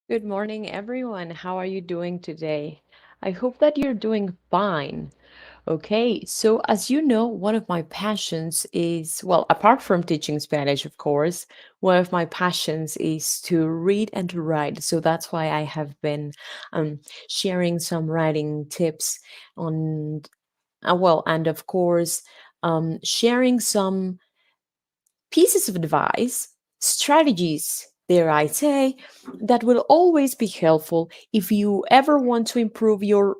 Good morning, everyone. How are you doing today? I hope that you're doing fine. Okay, so as you know, one of my passions is, well, apart from teaching Spanish, of course, one of my passions is to read and to write. So that's why I have been um, sharing some writing tips on, well, and of course, sharing some pieces of advice, strategies, dare I say, that will always be helpful if you ever want to improve your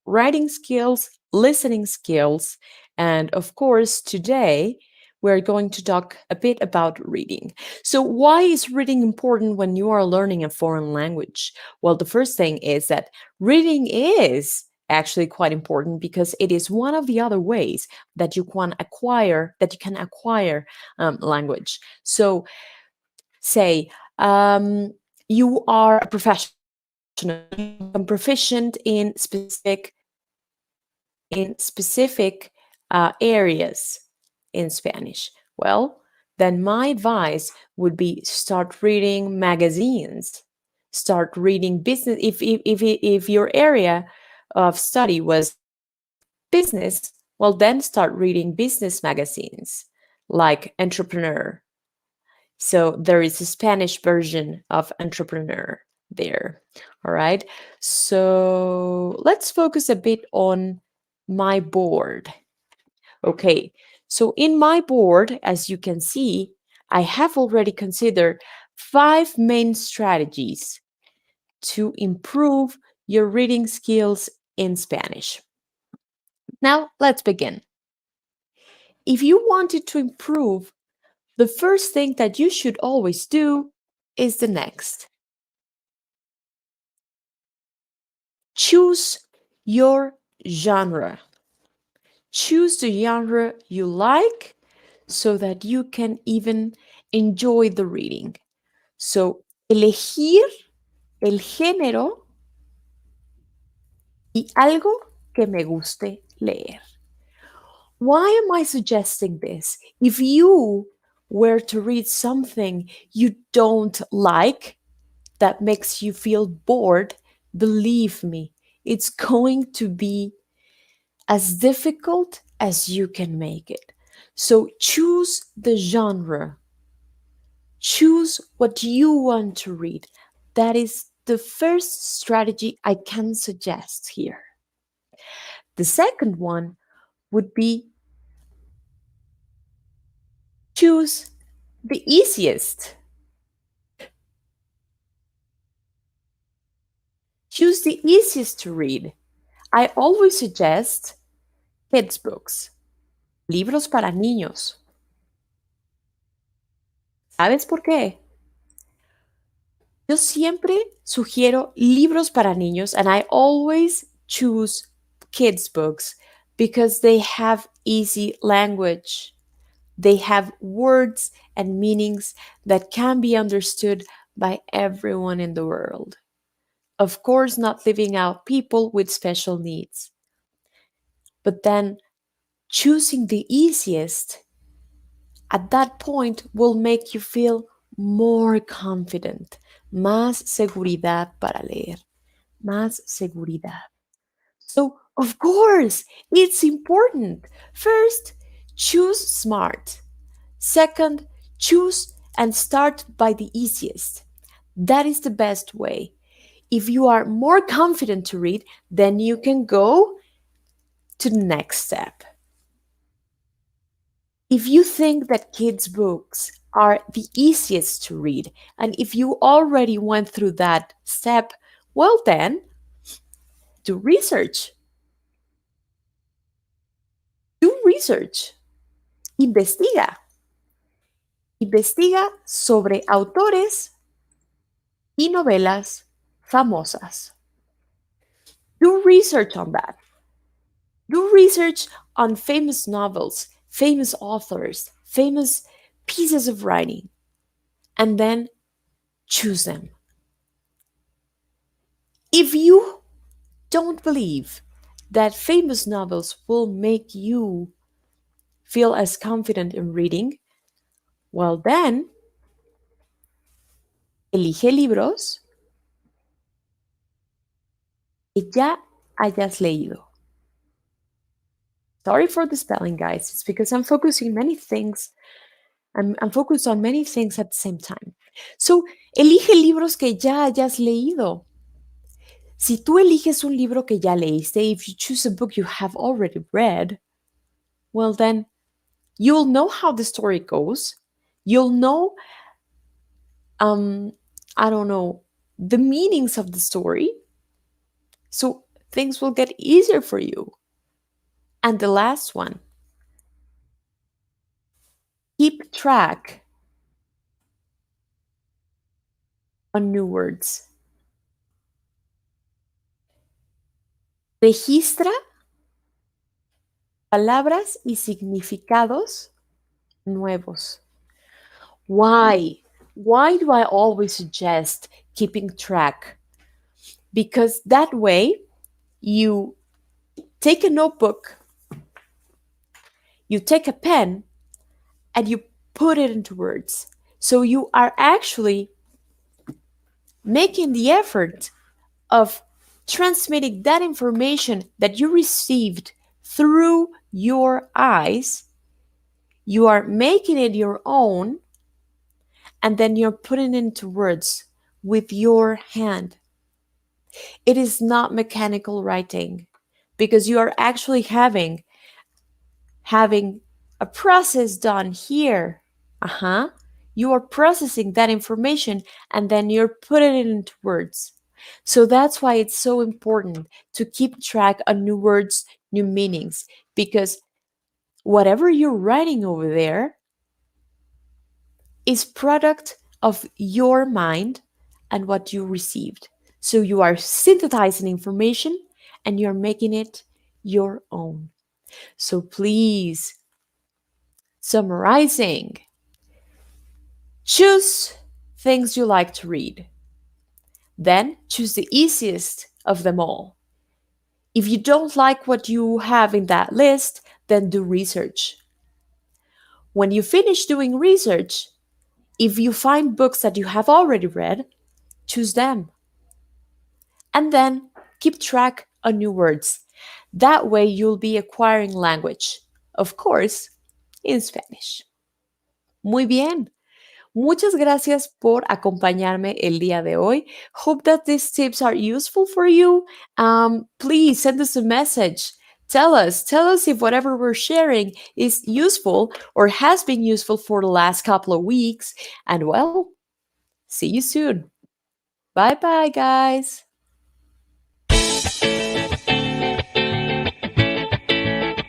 writing skills, listening skills, and of course, today we're going to talk a bit about reading. So, why is reading important when you are learning a foreign language? Well, the first thing is that reading is actually quite important because it is one of the other ways that you can acquire language. So, say you are a professional, you want to become proficient in specific areas in Spanish. Well, then my advice would be start reading magazines, start reading business. If your area of study was business, well, then start reading business magazines like Entrepreneur. So there is a Spanish version of Entrepreneur there. All right. So let's focus a bit on my board. Okay. So in my board, as you can see, I have already considered 5 main strategies to improve your reading skills in Spanish. Now, let's begin. If you wanted to improve, the first thing that you should always do is the next. Choose your genre. Choose the genre you like so that you can even enjoy the reading. So, elegir el género y algo que me guste leer. Why am I suggesting this? If you were to read something you don't like, that makes you feel bored, believe me, it's going to be as difficult as you can make it. So choose the genre, choose what you want to read. That is the first strategy I can suggest here. The second one would be choose the easiest. Choose the easiest to read. I always suggest kids' books, libros para niños. ¿Sabes por qué? Yo siempre sugiero libros para niños, and I always choose kids' books because they have easy language. They have words and meanings that can be understood by everyone in the world. Of course, not leaving out people with special needs. But then choosing the easiest at that point will make you feel more confident, más seguridad para leer, más seguridad. So, of course, it's important. First, choose smart. Second, choose and start by the easiest. That is the best way. If you are more confident to read, then you can go to the next step. If you think that kids' books are the easiest to read, and if you already went through that step, well, then do research. Do research. Investiga. Investiga sobre autores y novelas famosas. Do research on that. Do research on famous novels, famous authors, famous pieces of writing, and then choose them. If you don't believe that famous novels will make you feel as confident in reading, well, then elige libros que ya hayas leído. Sorry for the spelling, guys. It's because I'm focusing many things. I'm focused on many things at the same time. So, elige libros que ya hayas leído. Si tú eliges un libro que ya leíste, if you choose a book you have already read, well, then you'll know how the story goes. You'll know, um, I don't know, the meanings of the story. So things will get easier for you. And the last one, keep track on new words. Registra palabras y significados nuevos. Why? Why do I always suggest keeping track? Because that way you take a notebook, you take a pen, and you put it into words. So you are actually making the effort of transmitting that information that you received through your eyes. You are making it your own, and then you're putting it into words with your hand. It is not mechanical writing because you are actually having a process done here. Uh-huh. You are processing that information and then you're putting it into words. So that's why it's so important to keep track of new words, new meanings, because whatever you're writing over there is product of your mind and what you received. So you are synthesizing information and you're making it your own. So please, summarizing, choose things you like to read. Then choose the easiest of them all. If you don't like what you have in that list, then do research. When you finish doing research, if you find books that you have already read, choose them. And then keep track of new words. That way you'll be acquiring language. Of course, in Spanish. Muy bien. Muchas gracias por acompañarme el día de hoy. Hope that these tips are useful for you. Please send us a message. Tell us if whatever we're sharing is useful or has been useful for the last couple of weeks. And well, see you soon. Bye bye, guys.